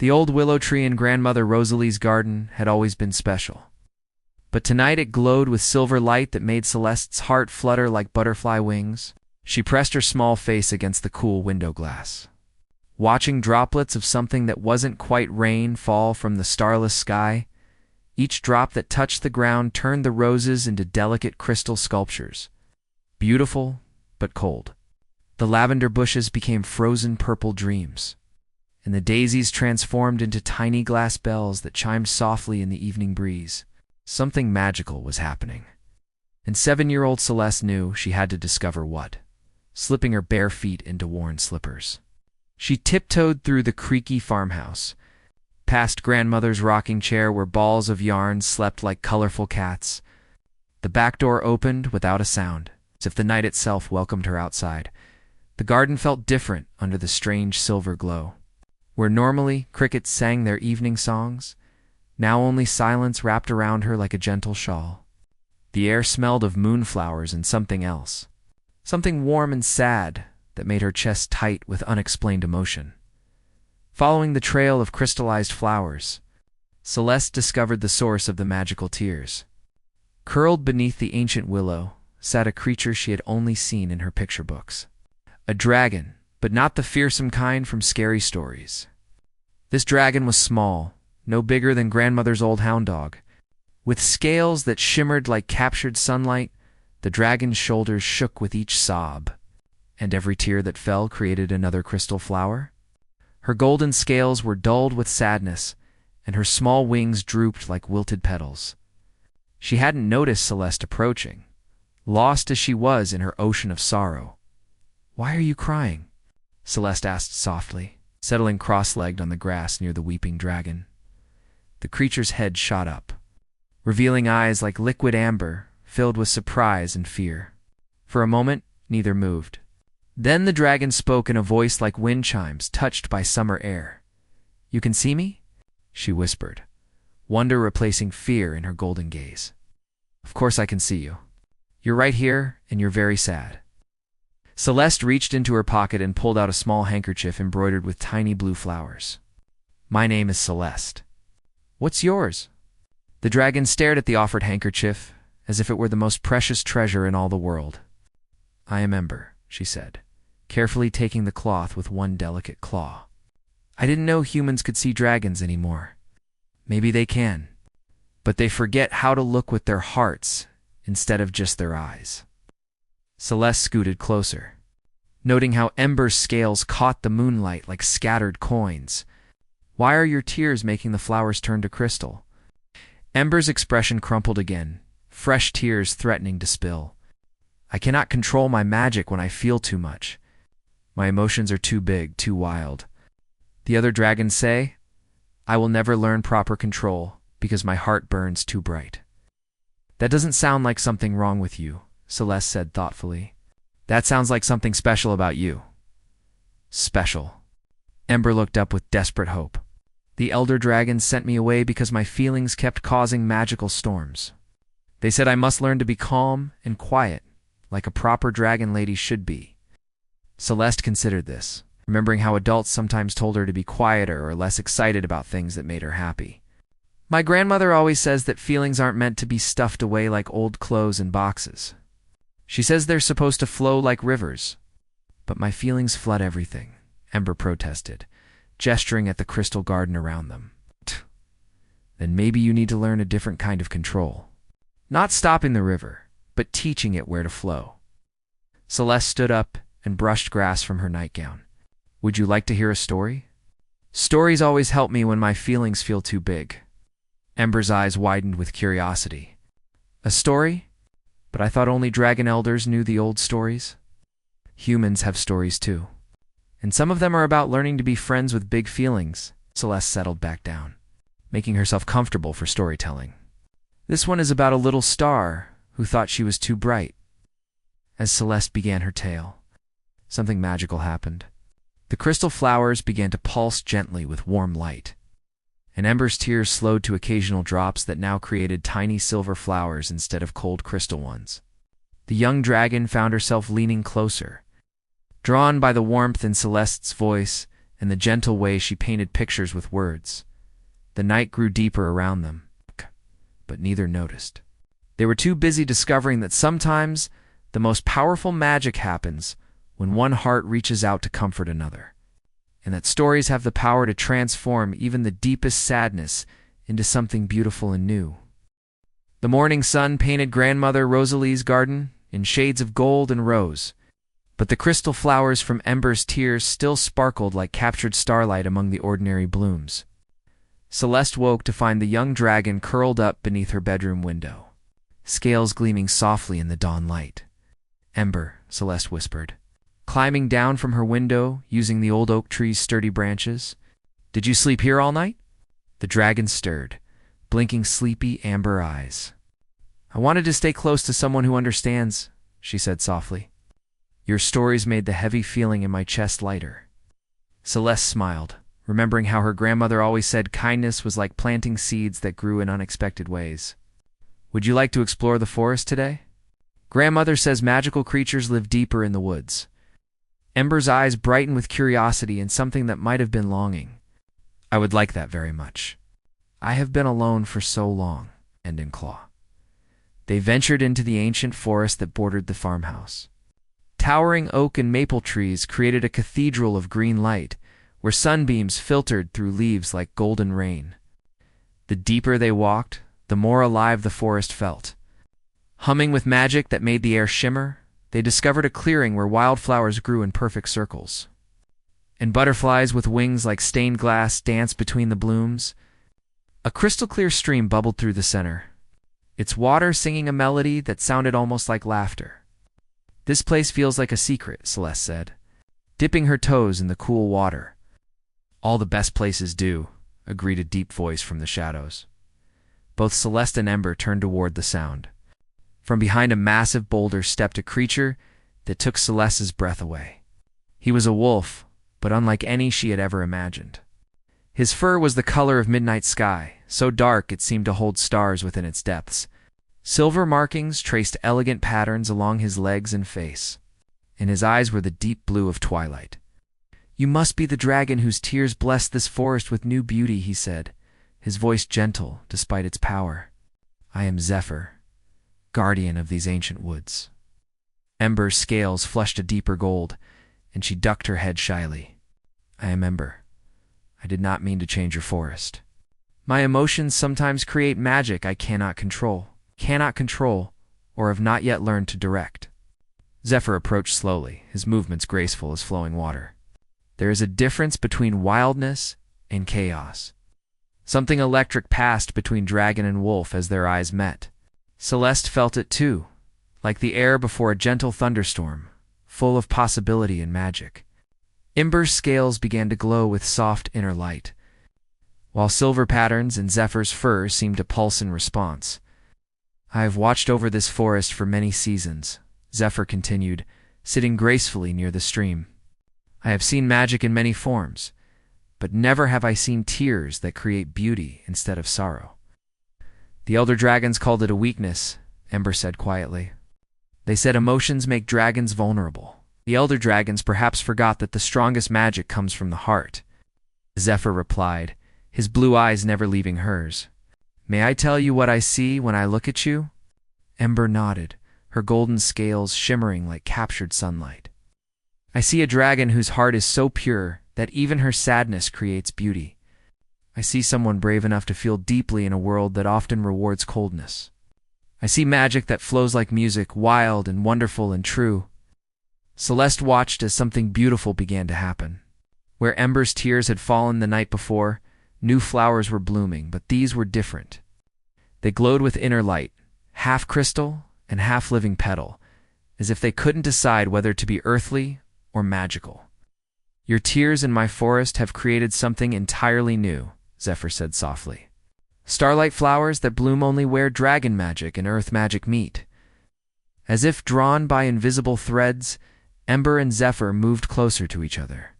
The old willow tree in Grandmother Rosalie's garden had always been special. But tonight it glowed with silver light that made Celeste's heart flutter like butterfly wings. She pressed her small face against the cool window glass, watching droplets of something that wasn't quite rain fall from the starless sky. Each drop that touched the ground turned the roses into delicate crystal sculptures, beautiful but cold. The lavender bushes became frozen purple dreams, and the daisies transformed into tiny glass bells that chimed softly in the evening breeze. Something magical was happening, and 7-year-old Celeste knew she had to discover what, slipping her bare feet into worn slippers. She tiptoed through the creaky farmhouse, past Grandmother's rocking chair where balls of yarn slept like colorful cats. The back door opened without a sound, as if the night itself welcomed her outside. The garden felt different under the strange silver glow. Where normally crickets sang their evening songs, now only silence wrapped around her like a gentle shawl. The air smelled of moonflowers and something else, something warm and sad that made her chest tight with unexplained emotion. Following the trail of crystallized flowers, Celeste discovered the source of the magical tears. Curled beneath the ancient willow sat a creature she had only seen in her picture books. A dragon, but not the fearsome kind from scary stories. This dragon was small, no bigger than Grandmother's old hound dog. With scales that shimmered like captured sunlight, the dragon's shoulders shook with each sob, and every tear that fell created another crystal flower. Her golden scales were dulled with sadness, and her small wings drooped like wilted petals. She hadn't noticed Celeste approaching, lost as she was in her ocean of sorrow. "Why are you crying?" Celeste asked softly, settling cross-legged on the grass near the weeping dragon. The creature's head shot up, revealing eyes like liquid amber, filled with surprise and fear. For a moment, neither moved. Then the dragon spoke in a voice like wind chimes touched by summer air. "You can see me?" she whispered, wonder replacing fear in her golden gaze. "Of course I can see you. You're right here, and you're very sad." Celeste reached into her pocket and pulled out a small handkerchief embroidered with tiny blue flowers. "My name is Celeste. What's yours?" The dragon stared at the offered handkerchief as if it were the most precious treasure in all the world. "I am Ember," she said, carefully taking the cloth with one delicate claw. "I didn't know humans could see dragons anymore. Maybe they can, but they forget how to look with their hearts instead of just their eyes." Celeste scooted closer, noting how Ember's scales caught the moonlight like scattered coins. "Why are your tears making the flowers turn to crystal?" Ember's expression crumpled again, fresh tears threatening to spill. "I cannot control my magic when I feel too much. My emotions are too big, too wild. The other dragons say, I will never learn proper control because my heart burns too bright." "That doesn't sound like something wrong with you," Celeste said thoughtfully. "That sounds like something special about you." "Special?" Ember looked up with desperate hope. "The elder dragons sent me away because my feelings kept causing magical storms. They said I must learn to be calm and quiet, like a proper dragon lady should be." Celeste considered this, remembering how adults sometimes told her to be quieter or less excited about things that made her happy. "My grandmother always says that feelings aren't meant to be stuffed away like old clothes in boxes. She says they're supposed to flow like rivers. But my feelings flood everything," Ember protested, gesturing at the crystal garden around them. "Then maybe you need to learn a different kind of control. Not stopping the river, but teaching it where to flow." Celeste stood up and brushed grass from her nightgown. "Would you like to hear a story?" "Stories always help me when my feelings feel too big." Ember's eyes widened with curiosity. "A story? But I thought only dragon elders knew the old stories." "Humans have stories too. And some of them are about learning to be friends with big feelings." Celeste settled back down, making herself comfortable for storytelling. "This one is about a little star who thought she was too bright." As Celeste began her tale, something magical happened. The crystal flowers began to pulse gently with warm light, and Ember's tears slowed to occasional drops that now created tiny silver flowers instead of cold crystal ones. The young dragon found herself leaning closer, drawn by the warmth in Celeste's voice and the gentle way she painted pictures with words. The night grew deeper around them, but neither noticed. They were too busy discovering that sometimes the most powerful magic happens when one heart reaches out to comfort another, and that stories have the power to transform even the deepest sadness into something beautiful and new. The morning sun painted Grandmother Rosalie's garden in shades of gold and rose, but the crystal flowers from Ember's tears still sparkled like captured starlight among the ordinary blooms. Celeste woke to find the young dragon curled up beneath her bedroom window, scales gleaming softly in the dawn light. "Ember," Celeste whispered, climbing down from her window using the old oak tree's sturdy branches. "Did you sleep here all night?" The dragon stirred, blinking sleepy amber eyes. "I wanted to stay close to someone who understands," she said softly. "Your stories made the heavy feeling in my chest lighter." Celeste smiled, remembering how her grandmother always said kindness was like planting seeds that grew in unexpected ways. "Would you like to explore the forest today? Grandmother says magical creatures live deeper in the woods." Ember's eyes brightened with curiosity and something that might have been longing. "I would like that very much. I have been alone for so long," and in claw. They ventured into the ancient forest that bordered the farmhouse. Towering oak and maple trees created a cathedral of green light, where sunbeams filtered through leaves like golden rain. The deeper they walked, the more alive the forest felt. Humming with magic that made the air shimmer, they discovered a clearing where wildflowers grew in perfect circles. And butterflies with wings like stained glass danced between the blooms. A crystal-clear stream bubbled through the center, its water singing a melody that sounded almost like laughter. "This place feels like a secret," Celeste said, dipping her toes in the cool water. "All the best places do," agreed a deep voice from the shadows. Both Celeste and Ember turned toward the sound. From behind a massive boulder stepped a creature that took Celeste's breath away. He was a wolf, but unlike any she had ever imagined. His fur was the color of midnight sky, so dark it seemed to hold stars within its depths. Silver markings traced elegant patterns along his legs and face, and his eyes were the deep blue of twilight. "You must be the dragon whose tears blessed this forest with new beauty," he said, his voice gentle despite its power. "I am Zephyr, guardian of these ancient woods." Ember's scales flushed a deeper gold, and she ducked her head shyly. "I am Ember. I did not mean to change your forest. My emotions sometimes create magic I cannot control, or have not yet learned to direct." Zephyr approached slowly, his movements graceful as flowing water. "There is a difference between wildness and chaos." Something electric passed between dragon and wolf as their eyes met. Celeste felt it too, like the air before a gentle thunderstorm, full of possibility and magic. Ember's scales began to glow with soft inner light, while silver patterns in Zephyr's fur seemed to pulse in response. "I have watched over this forest for many seasons," Zephyr continued, sitting gracefully near the stream. "I have seen magic in many forms, but never have I seen tears that create beauty instead of sorrow." "The elder dragons called it a weakness," Ember said quietly. "They said emotions make dragons vulnerable. The elder dragons perhaps forgot that the strongest magic comes from the heart." Zephyr replied, his blue eyes never leaving hers. "May I tell you what I see when I look at you?" Ember nodded, her golden scales shimmering like captured sunlight. "I see a dragon whose heart is so pure that even her sadness creates beauty. I see someone brave enough to feel deeply in a world that often rewards coldness. I see magic that flows like music, wild and wonderful and true." Celeste watched as something beautiful began to happen. Where Ember's tears had fallen the night before, new flowers were blooming, but these were different. They glowed with inner light, half crystal and half living petal, as if they couldn't decide whether to be earthly or magical. "Your tears in my forest have created something entirely new," Zephyr said softly. "Starlight flowers that bloom only where dragon magic and earth magic meet." As if drawn by invisible threads, Ember and Zephyr moved closer to each other.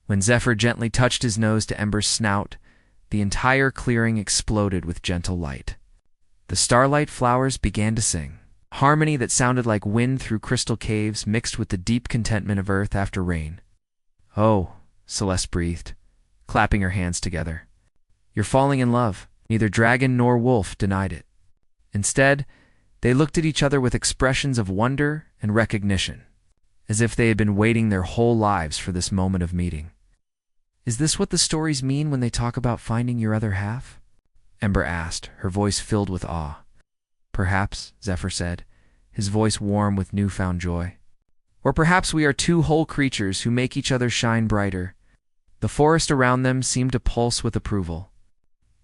When Zephyr gently touched his nose to Ember's snout, the entire clearing exploded with gentle light. The starlight flowers began to sing, harmony that sounded like wind through crystal caves mixed with the deep contentment of earth after rain. "Oh," Celeste breathed, clapping her hands together. You're falling in love. Neither dragon nor wolf denied it. Instead, they looked at each other with expressions of wonder and recognition, as if they had been waiting their whole lives for this moment of meeting. Is this what the stories mean when they talk about finding your other half? Ember asked, her voice filled with awe. Perhaps, Zephyr said, his voice warm with newfound joy. Or perhaps we are two whole creatures who make each other shine brighter. The forest around them seemed to pulse with approval.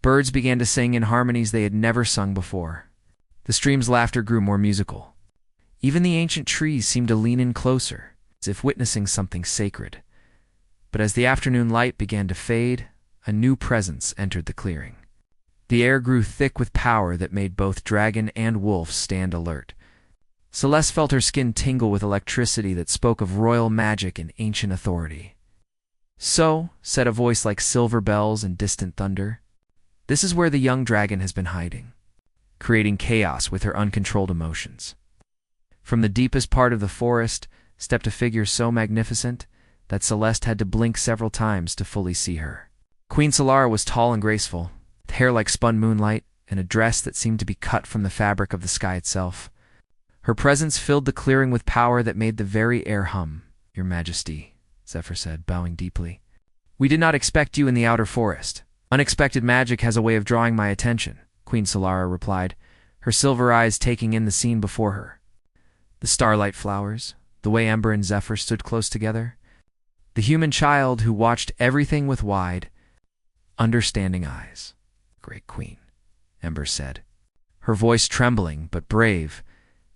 Birds began to sing in harmonies they had never sung before. The stream's laughter grew more musical. Even the ancient trees seemed to lean in closer, as if witnessing something sacred. But as the afternoon light began to fade, a new presence entered the clearing. The air grew thick with power that made both dragon and wolf stand alert. Celeste felt her skin tingle with electricity that spoke of royal magic and ancient authority. So, said a voice like silver bells and distant thunder, this is where the young dragon has been hiding, creating chaos with her uncontrolled emotions. From the deepest part of the forest stepped a figure so magnificent that Celeste had to blink several times to fully see her. Queen Solara was tall and graceful, with hair like spun moonlight and a dress that seemed to be cut from the fabric of the sky itself. Her presence filled the clearing with power that made the very air hum. Your Majesty, Zephyr said, bowing deeply. We did not expect you in the outer forest. Unexpected magic has a way of drawing my attention, Queen Solara replied, her silver eyes taking in the scene before her. The starlight flowers, the way Ember and Zephyr stood close together, the human child who watched everything with wide, understanding eyes. Great Queen, Ember said, her voice trembling but brave.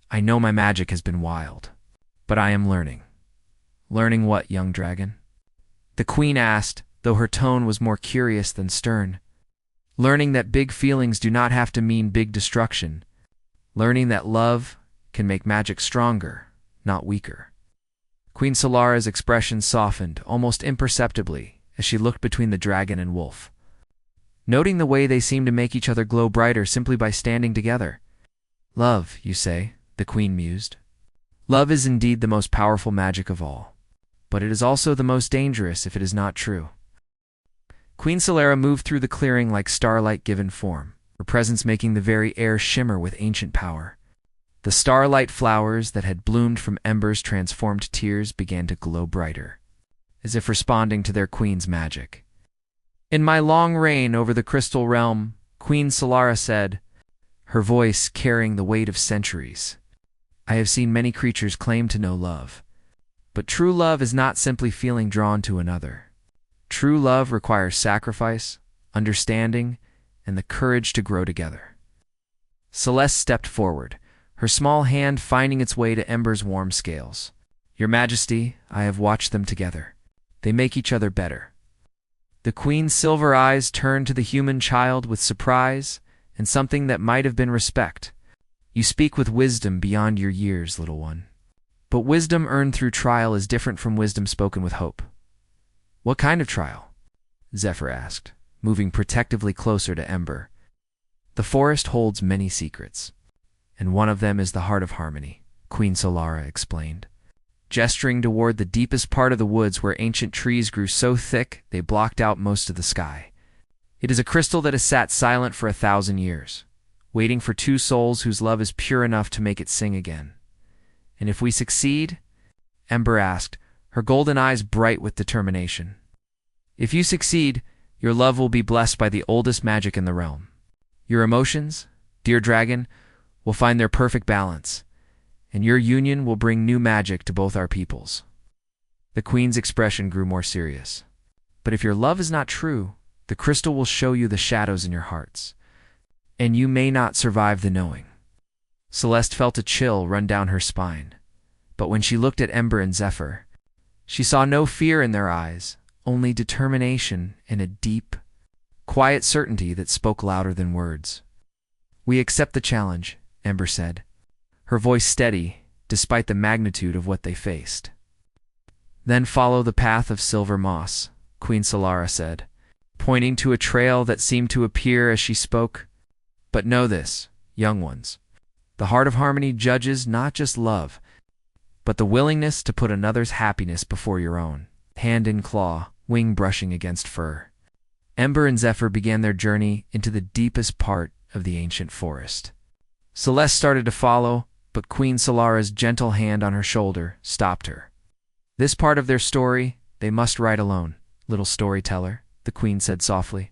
I know my magic has been wild, but I am learning. Learning what, young dragon? The Queen asked, though her tone was more curious than stern. Learning that big feelings do not have to mean big destruction. Learning that love can make magic stronger, not weaker. Queen Solara's expression softened, almost imperceptibly, as she looked between the dragon and wolf. Noting the way they seemed to make each other glow brighter simply by standing together. Love, you say, the Queen mused. Love is indeed the most powerful magic of all, but it is also the most dangerous if it is not true. Queen Solara moved through the clearing like starlight given form, her presence making the very air shimmer with ancient power. The starlight flowers that had bloomed from Ember's transformed tears began to glow brighter, as if responding to their queen's magic. In my long reign over the crystal realm, Queen Solara said, her voice carrying the weight of centuries, I have seen many creatures claim to know love, but true love is not simply feeling drawn to another. True love requires sacrifice, understanding, and the courage to grow together. Celeste stepped forward, her small hand finding its way to Ember's warm scales. Your Majesty, I have watched them together. They make each other better. The Queen's silver eyes turned to the human child with surprise and something that might have been respect. You speak with wisdom beyond your years, little one. But wisdom earned through trial is different from wisdom spoken with hope. What kind of trial? Zephyr asked, moving protectively closer to Ember. The forest holds many secrets, and one of them is the heart of harmony, Queen Solara explained, gesturing toward the deepest part of the woods where ancient trees grew so thick they blocked out most of the sky. It is a crystal that has sat silent for 1,000 years, waiting for two souls whose love is pure enough to make it sing again. And if we succeed? Ember asked, her golden eyes bright with determination. If you succeed, your love will be blessed by the oldest magic in the realm. Your emotions, dear dragon, will find their perfect balance, and your union will bring new magic to both our peoples. The Queen's expression grew more serious. But if your love is not true, the crystal will show you the shadows in your hearts, and you may not survive the knowing. Celeste felt a chill run down her spine, but when she looked at Ember and Zephyr, she saw no fear in their eyes, only determination and a deep, quiet certainty that spoke louder than words. We accept the challenge, Ember said, her voice steady despite the magnitude of what they faced. Then follow the path of silver moss, Queen Solara said, pointing to a trail that seemed to appear as she spoke. But know this, young ones, the heart of harmony judges not just love, but the willingness to put another's happiness before your own. Hand in claw, wing brushing against fur. Ember and Zephyr began their journey into the deepest part of the ancient forest. Celeste started to follow, but Queen Solara's gentle hand on her shoulder stopped her. "This part of their story, they must write alone, little storyteller," the queen said softly.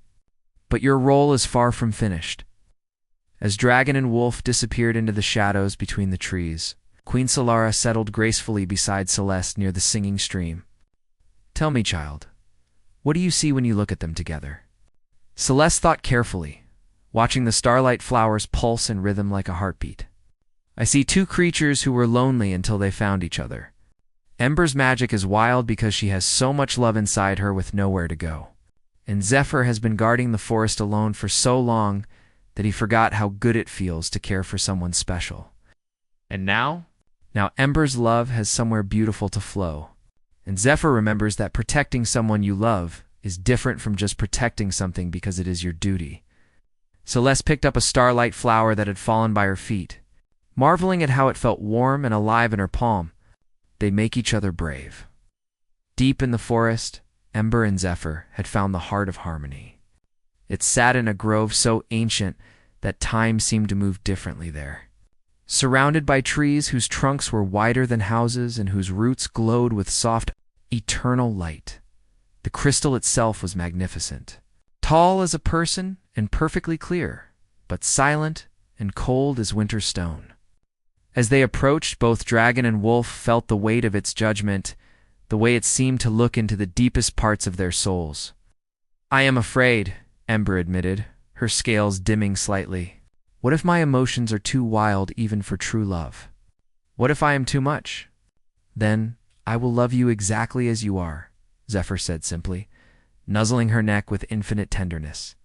"But your role is far from finished." As dragon and wolf disappeared into the shadows between the trees, Queen Solara settled gracefully beside Celeste near the singing stream. "Tell me, child, what do you see when you look at them together?" Celeste thought carefully, watching the starlight flowers pulse in rhythm like a heartbeat. "I see two creatures who were lonely until they found each other. Ember's magic is wild because she has so much love inside her with nowhere to go. And Zephyr has been guarding the forest alone for so long that he forgot how good it feels to care for someone special. And now Ember's love has somewhere beautiful to flow. And Zephyr remembers that protecting someone you love is different from just protecting something because it is your duty." Celeste picked up a starlight flower that had fallen by her feet, marveling at how it felt warm and alive in her palm. They make each other brave. Deep in the forest, Ember and Zephyr had found the heart of harmony. It sat in a grove so ancient that time seemed to move differently there. Surrounded by trees whose trunks were wider than houses and whose roots glowed with soft, eternal light. The crystal itself was magnificent. Tall as a person and perfectly clear, but silent and cold as winter stone. As they approached, both dragon and wolf felt the weight of its judgment, the way it seemed to look into the deepest parts of their souls. "I am afraid," Ember admitted, her scales dimming slightly. "What if my emotions are too wild even for true love? What if I am too much?" "Then I will love you exactly as you are," Zephyr said simply, nuzzling her neck with infinite tenderness.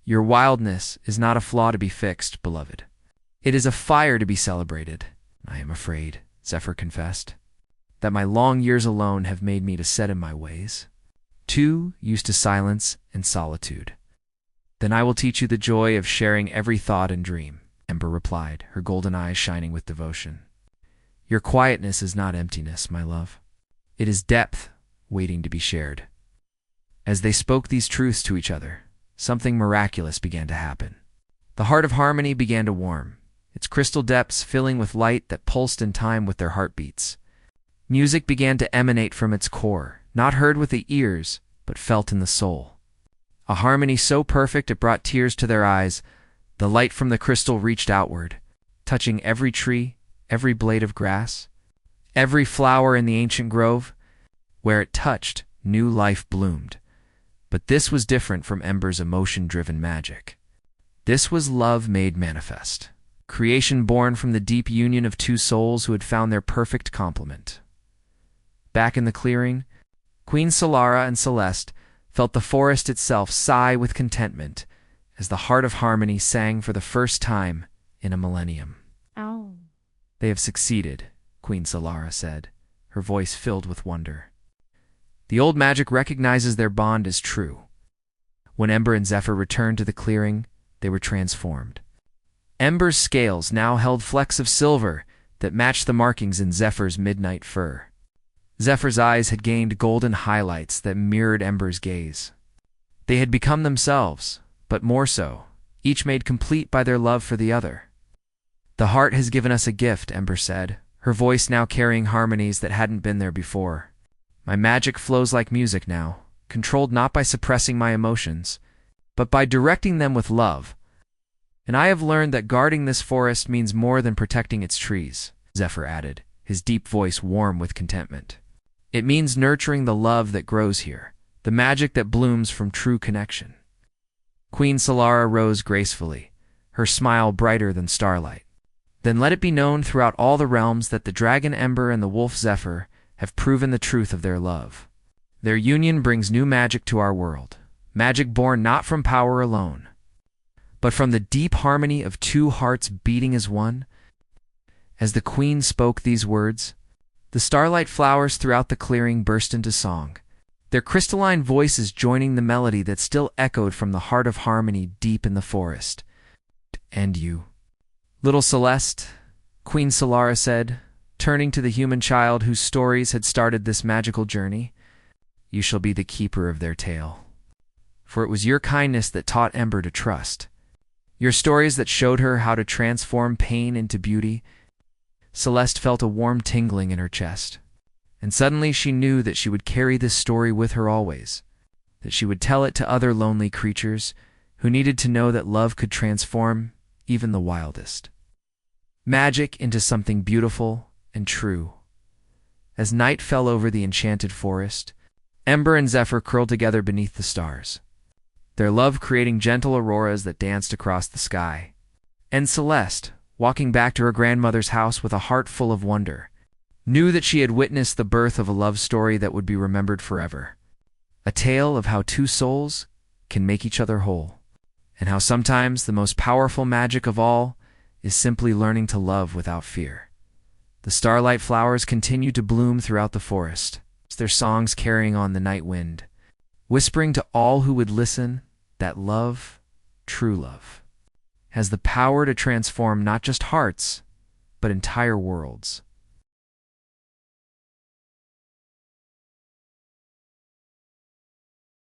"Your wildness is not a flaw to be fixed, beloved. It is a fire to be celebrated." "I am afraid," Zephyr confessed, "that my long years alone have made me to set in my ways, too used to silence and solitude." "Then I will teach you the joy of sharing every thought and dream," Ember replied, her golden eyes shining with devotion. "Your quietness is not emptiness, my love. It is depth waiting to be shared." As they spoke these truths to each other, something miraculous began to happen. The heart of harmony began to warm, its crystal depths filling with light that pulsed in time with their heartbeats. Music began to emanate from its core, not heard with the ears, but felt in the soul. A harmony so perfect it brought tears to their eyes. The light from the crystal reached outward, touching every tree, every blade of grass, every flower in the ancient grove. Where it touched, new life bloomed. But this was different from Ember's emotion-driven magic. This was love made manifest, creation born from the deep union of two souls who had found their perfect complement. Back in the clearing, Queen Solara and Celeste felt the forest itself sigh with contentment as the heart of harmony sang for the first time in a millennium. "Ow." "They have succeeded," Queen Solara said, her voice filled with wonder. "The old magic recognizes their bond as true." When Ember and Zephyr returned to the clearing, they were transformed. Ember's scales now held flecks of silver that matched the markings in Zephyr's midnight fur. Zephyr's eyes had gained golden highlights that mirrored Ember's gaze. They had become themselves, but more so, each made complete by their love for the other. "The heart has given us a gift," Ember said, her voice now carrying harmonies that hadn't been there before. "My magic flows like music now, controlled not by suppressing my emotions, but by directing them with love. And I have learned that guarding this forest means more than protecting its trees," Zephyr added, his deep voice warm with contentment. "It means nurturing the love that grows here, the magic that blooms from true connection." Queen Solara rose gracefully, her smile brighter than starlight. "Then let it be known throughout all the realms that the dragon Ember and the wolf Zephyr have proven the truth of their love. Their union brings new magic to our world, magic born not from power alone, but from the deep harmony of two hearts beating as one." As the queen spoke these words, the starlight flowers throughout the clearing burst into song, their crystalline voices joining the melody that still echoed from the heart of harmony deep in the forest. "And you, little Celeste," Queen Solara said, turning to the human child whose stories had started this magical journey, you shall be the keeper of their tale. For it was your kindness that taught Ember to trust, your stories that showed her how to transform pain into beauty. Celeste felt a warm tingling in her chest, and suddenly she knew that she would carry this story with her always, that she would tell it to other lonely creatures who needed to know that love could transform even the wildest magic into something beautiful and true. As night fell over the enchanted forest, Ember and Zephyr curled together beneath the stars, their love creating gentle auroras that danced across the sky. And Celeste, walking back to her grandmother's house with a heart full of wonder, knew that she had witnessed the birth of a love story that would be remembered forever. A tale of how two souls can make each other whole, and how sometimes the most powerful magic of all is simply learning to love without fear. The starlight flowers continued to bloom throughout the forest, their songs carrying on the night wind, whispering to all who would listen that love, true love, has the power to transform not just hearts, but entire worlds.